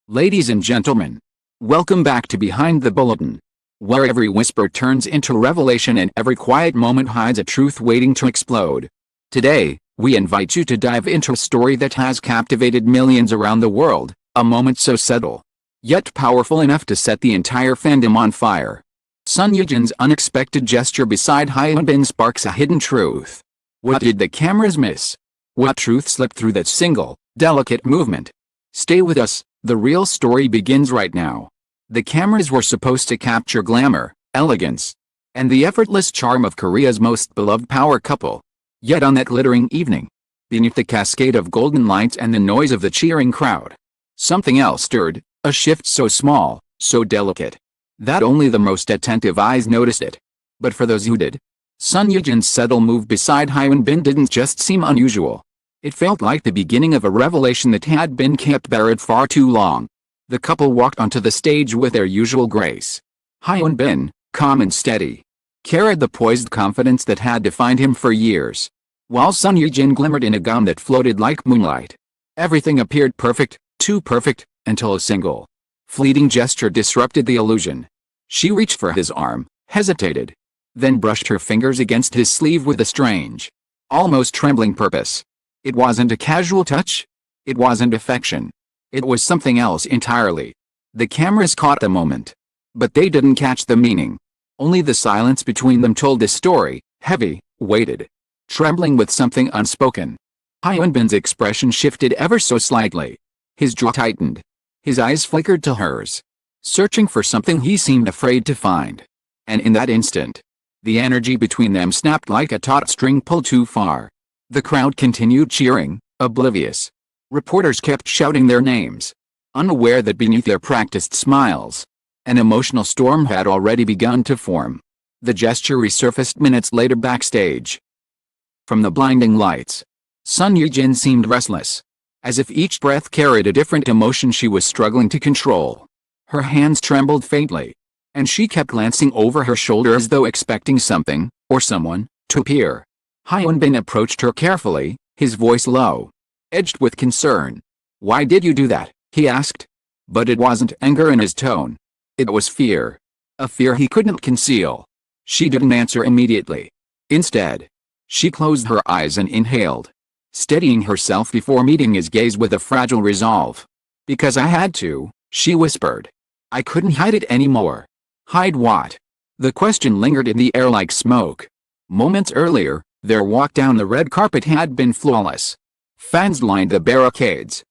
Ladies and gentlemen, welcome back to Behind the Bulletin, where every whisper turns into revelation and every quiet moment hides a truth waiting to explode. Today, we invite you to dive into a story that has captivated millions around the world, a moment so subtle, yet powerful enough to set the entire fandom on fire. Ye-jin's unexpected gesture beside Hyun sparks a hidden truth. What did the cameras miss? What truth slipped through that single, delicate movement? Stay with us. The real story begins right now. The cameras were supposed to capture glamour, elegance, and the effortless charm of Korea's most beloved power couple. Yet on that glittering evening, beneath the cascade of golden lights and the noise of the cheering crowd, something else stirred, a shift so small, so delicate, that only the most attentive eyes noticed it. But for those who did, Ye-jin's subtle move beside Hyun didn't just seem unusual. It felt like the beginning of a revelation that had been kept buried far too long. The couple walked onto the stage with their usual grace. Hyun, calm and steady, carried the poised confidence that had defined him for years, while Ye-jin glimmered in a gown that floated like moonlight. Everything appeared perfect, too perfect, until a single, fleeting gesture disrupted the illusion. She reached for his arm, hesitated, then brushed her fingers against his sleeve with a strange, almost trembling purpose. It wasn't a casual touch. It wasn't affection. It was something else entirely. The cameras caught the moment, but they didn't catch the meaning. Only the silence between them told a story, heavy, weighted, trembling with something unspoken. Hyunbin's expression shifted ever so slightly. His jaw tightened. His eyes flickered to hers, searching for something he seemed afraid to find. And in that instant, the energy between them snapped like a taut string pulled too far. The crowd continued cheering, oblivious. Reporters kept shouting their names, unaware that beneath their practiced smiles, an emotional storm had already begun to form. The gesture resurfaced minutes later backstage. From the blinding lights, Ye-jin seemed restless, as if each breath carried a different emotion she was struggling to control. Her hands trembled faintly, and she kept glancing over her shoulder as though expecting something, or someone, to appear. Hyun approached her carefully, his voice low, edged with concern. "Why did you do that?" he asked. But it wasn't anger in his tone. It was fear. A fear he couldn't conceal. She didn't answer immediately. Instead, she closed her eyes and inhaled, steadying herself before meeting his gaze with a fragile resolve. "Because I had to," she whispered. "I couldn't hide it anymore." Hide what? The question lingered in the air like smoke. Moments earlier, their walk down the red carpet had been flawless. Fans lined the barricades,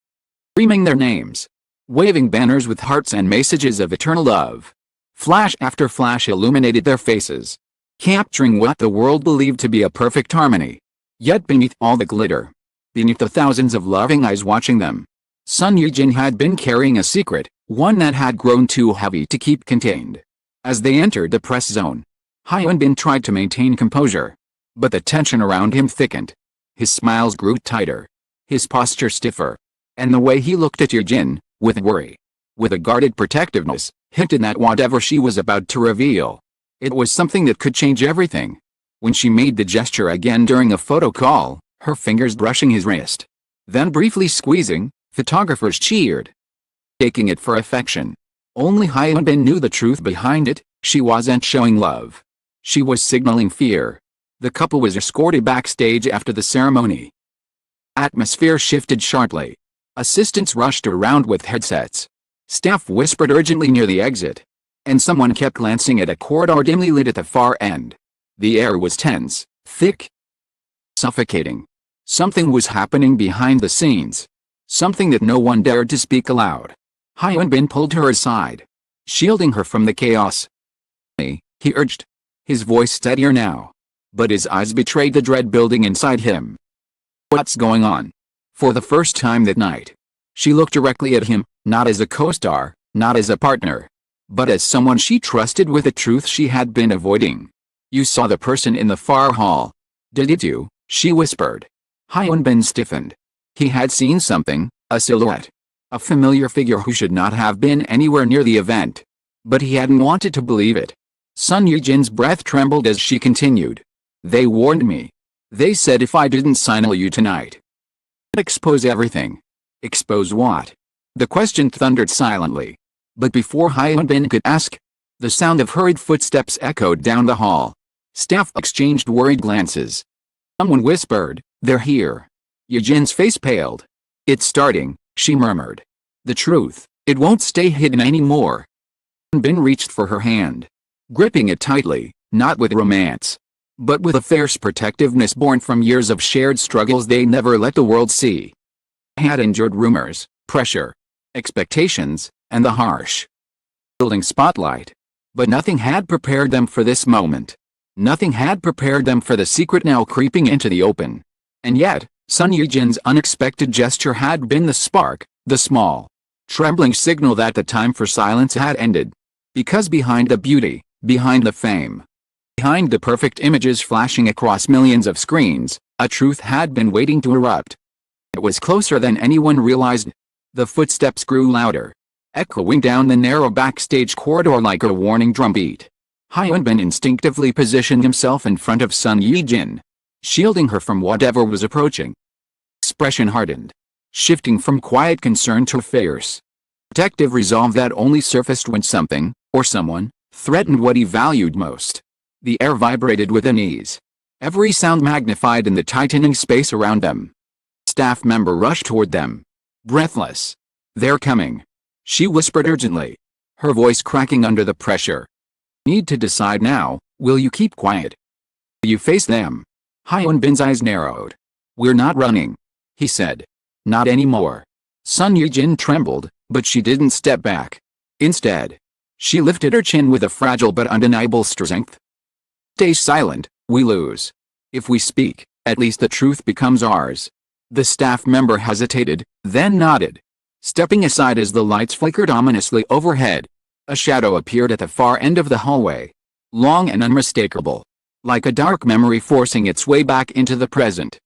screaming their names, waving banners with hearts and messages of eternal love. Flash after flash illuminated their faces, capturing what the world believed to be a perfect harmony. Yet beneath all the glitter, beneath the thousands of loving eyes watching them, Ye-jin had been carrying a secret, one that had grown too heavy to keep contained. As they entered the press zone, Hyun tried to maintain composure, but the tension around him thickened. His smiles grew tighter, his posture stiffer, and the way he looked at Ye-jin, with worry, with a guarded protectiveness, hinted that whatever she was about to reveal, it was something that could change everything. When she made the gesture again during a photo call, her fingers brushing his wrist, then briefly squeezing, photographers cheered, taking it for affection. Only Hyun knew the truth behind it. She wasn't showing love. She was signaling fear. The couple was escorted backstage after the ceremony. Atmosphere shifted sharply. Assistants rushed around with headsets. Staff whispered urgently near the exit, and someone kept glancing at a corridor dimly lit at the far end. The air was tense, thick, suffocating. Something was happening behind the scenes, something that no one dared to speak aloud. Hyun pulled her aside, shielding her from the chaos. He urged, his voice steadier now, but his eyes betrayed the dread building inside him. "What's going on?" For the first time that night, she looked directly at him, not as a co-star, not as a partner, but as someone she trusted with a truth she had been avoiding. "You saw the person in the far hall, didn't you?" she whispered. Hyun stiffened. He had seen something, a silhouette, a familiar figure who should not have been anywhere near the event. But he hadn't wanted to believe it. Ye-jin's breath trembled as she continued. "They warned me. They said if I didn't signal you tonight, I'd expose everything." "Expose what?" The question thundered silently. But before Hyun could ask, the sound of hurried footsteps echoed down the hall. Staff exchanged worried glances. Someone whispered, "They're here." Ye-jin's face paled. "It's starting," she murmured. "The truth, it won't stay hidden anymore." Bin reached for her hand, gripping it tightly, not with romance, but with a fierce protectiveness born from years of shared struggles they never let the world see. They had endured rumors, pressure, expectations, and the harsh, building spotlight. But nothing had prepared them for this moment. Nothing had prepared them for the secret now creeping into the open. And yet, Sun Ye-jin's unexpected gesture had been the spark, the small, trembling signal that the time for silence had ended. Because behind the beauty, behind the fame, behind the perfect images flashing across millions of screens, a truth had been waiting to erupt. It was closer than anyone realized. The footsteps grew louder, echoing down the narrow backstage corridor like a warning drumbeat. Hyun instinctively positioned himself in front of Sun Ye-jin, shielding her from whatever was approaching. Expression hardened, shifting from quiet concern to fierce, protective resolve that only surfaced when something, or someone, threatened what he valued most. The air vibrated with unease, every sound magnified in the tightening space around them. Staff member rushed toward them, breathless. "They're coming," she whispered urgently, her voice cracking under the pressure. "Need to decide now, will you keep quiet? You face them?" Hyunbin's eyes narrowed. "We're not running," he said. "Not anymore." Sun Ye-jin trembled, but she didn't step back. Instead, she lifted her chin with a fragile but undeniable strength. "Stay silent, we lose. If we speak, at least the truth becomes ours." The staff member hesitated, then nodded. Stepping aside as the lights flickered ominously overhead, a shadow appeared at the far end of the hallway. Long and unmistakable, like a dark memory forcing its way back into the present.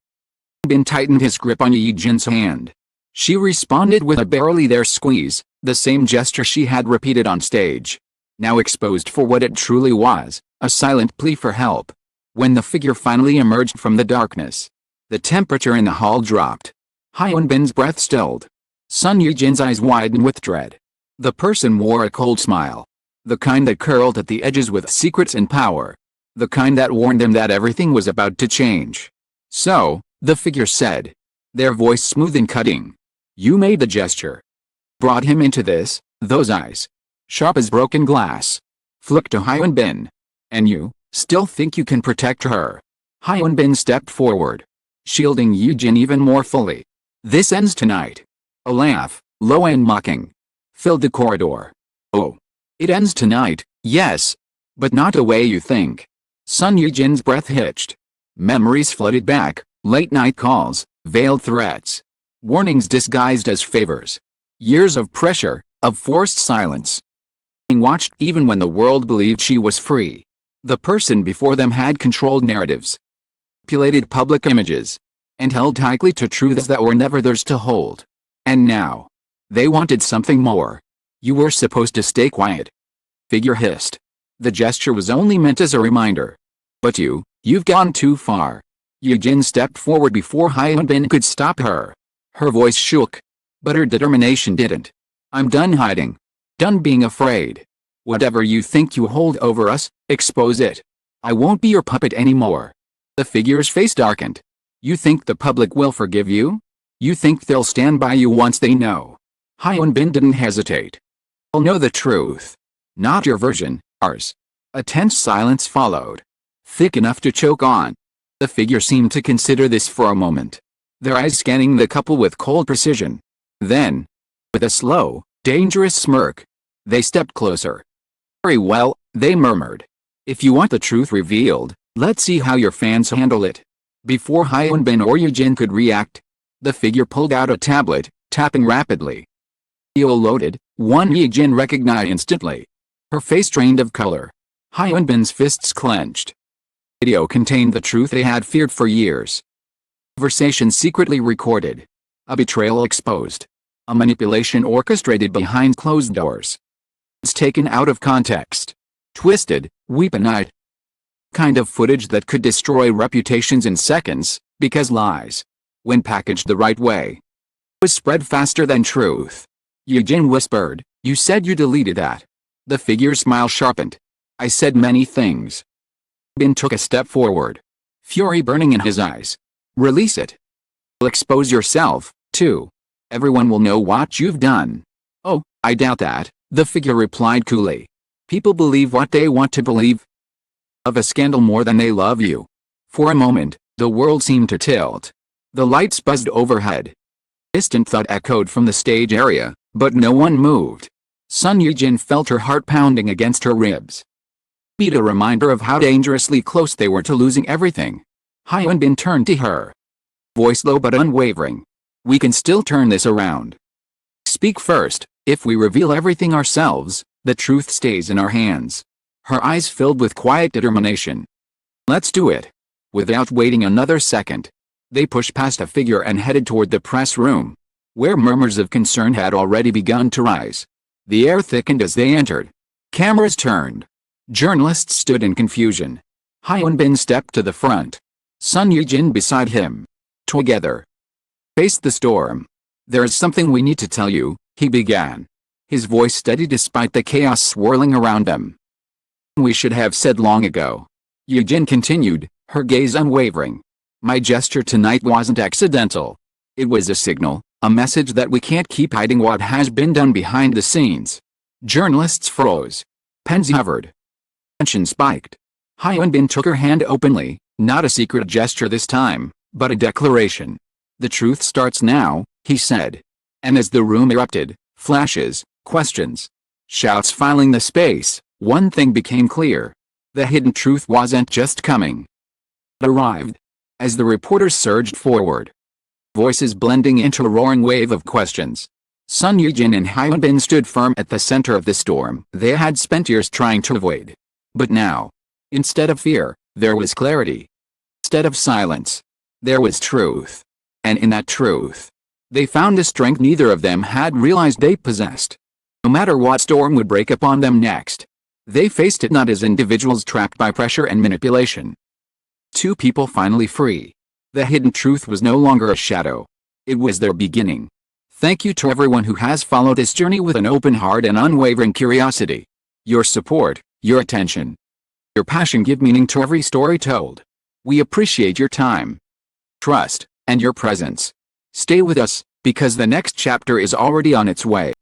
Bin tightened his grip on Ye-jin's hand. She responded with a barely there squeeze, the same gesture she had repeated on stage. Now exposed for what it truly was, a silent plea for help. When the figure finally emerged from the darkness, the temperature in the hall dropped. Hyunbin's breath stilled. Sun Ye-jin's eyes widened with dread. The person wore a cold smile. The kind that curled at the edges with secrets and power. The kind that warned them that everything was about to change. "So," the figure said, their voice smooth and cutting, "you made the gesture. Brought him into this." Those eyes, sharp as broken glass, flicked to Hyunbin. "And you, still think you can protect her?" Hyunbin stepped forward, shielding Ye-jin even more fully. "This ends tonight." A laugh, low and mocking, filled the corridor. "Oh. It ends tonight, yes. But not the way you think." Sun Ye-jin's breath hitched. Memories flooded back, late-night calls, veiled threats, warnings disguised as favors. Years of pressure, of forced silence. Being watched even when the world believed she was free. The person before them had controlled narratives, manipulated public images, and held tightly to truths that were never theirs to hold. And now, they wanted something more. "You were supposed to stay quiet," figure hissed. The gesture was only meant as a reminder. "But you've gone too far." Ye-jin stepped forward before Hyunbin could stop her. Her voice shook, but her determination didn't. "I'm done hiding. Done being afraid. Whatever you think you hold over us, expose it. I won't be your puppet anymore." The figure's face darkened. "You think the public will forgive you? You think they'll stand by you once they know?" Hyunbin didn't hesitate. "They'll know the truth. Not your version, ours." A tense silence followed, thick enough to choke on. The figure seemed to consider this for a moment, their eyes scanning the couple with cold precision. Then, with a slow, dangerous smirk, they stepped closer. "Very well," they murmured. "If you want the truth revealed, let's see how your fans handle it." Before Hyunbin or Ye-jin could react, the figure pulled out a tablet, tapping rapidly. Video loaded, one Ye-jin recognized instantly. Her face drained of color. Hyunbin's fists clenched. Video contained the truth they had feared for years. Conversation secretly recorded. A betrayal exposed. A manipulation orchestrated behind closed doors. It's taken out of context. Twisted, weaponized. Kind of footage that could destroy reputations in seconds, because lies, when packaged the right way, was spread faster than truth. Ye-jin whispered, "You said you deleted that." The figure's smile sharpened. "I said many things." Bin took a step forward, fury burning in his eyes. "Release it. You'll expose yourself, too. Everyone will know what you've done." "Oh, I doubt that," the figure replied coolly. "People believe what they want to believe. Love a scandal more than they love you." For a moment, the world seemed to tilt. The lights buzzed overhead. Distant thud echoed from the stage area, but no one moved. Sun Ye-jin felt her heart pounding against her ribs. Beat a reminder of how dangerously close they were to losing everything. Hyun Bin turned to her. Voice low but unwavering. "We can still turn this around. Speak first. If we reveal everything ourselves, the truth stays in our hands." Her eyes filled with quiet determination. "Let's do it." Without waiting another second, they pushed past a figure and headed toward the press room, where murmurs of concern had already begun to rise. The air thickened as they entered. Cameras turned. Journalists stood in confusion. Hyun Bin stepped to the front. Sun Ye-jin beside him. Together, faced the storm. "There is something we need to tell you," he began. His voice steady despite the chaos swirling around them. "We should have said long ago," Ye-jin continued, her gaze unwavering. "My gesture tonight wasn't accidental. It was a signal, a message that we can't keep hiding what has been done behind the scenes." Journalists froze. Pens hovered. Tension spiked. Hyun Bin took her hand openly, not a secret gesture this time, but a declaration. "The truth starts now," he said. And as the room erupted, flashes, questions, shouts filling the space, one thing became clear. The hidden truth wasn't just coming. It arrived. As the reporters surged forward, voices blending into a roaring wave of questions, Sun Ye-jin and Hyun Bin stood firm at the center of the storm they had spent years trying to avoid. But now, instead of fear, there was clarity. Instead of silence, there was truth. And in that truth, they found a strength neither of them had realized they possessed. No matter what storm would break upon them next, they faced it not as individuals trapped by pressure and manipulation. Two people finally free. The hidden truth was no longer a shadow. It was their beginning. Thank you to everyone who has followed this journey with an open heart and unwavering curiosity. Your support, your attention, your passion give meaning to every story told. We appreciate your time, trust, and your presence. Stay with us, because the next chapter is already on its way.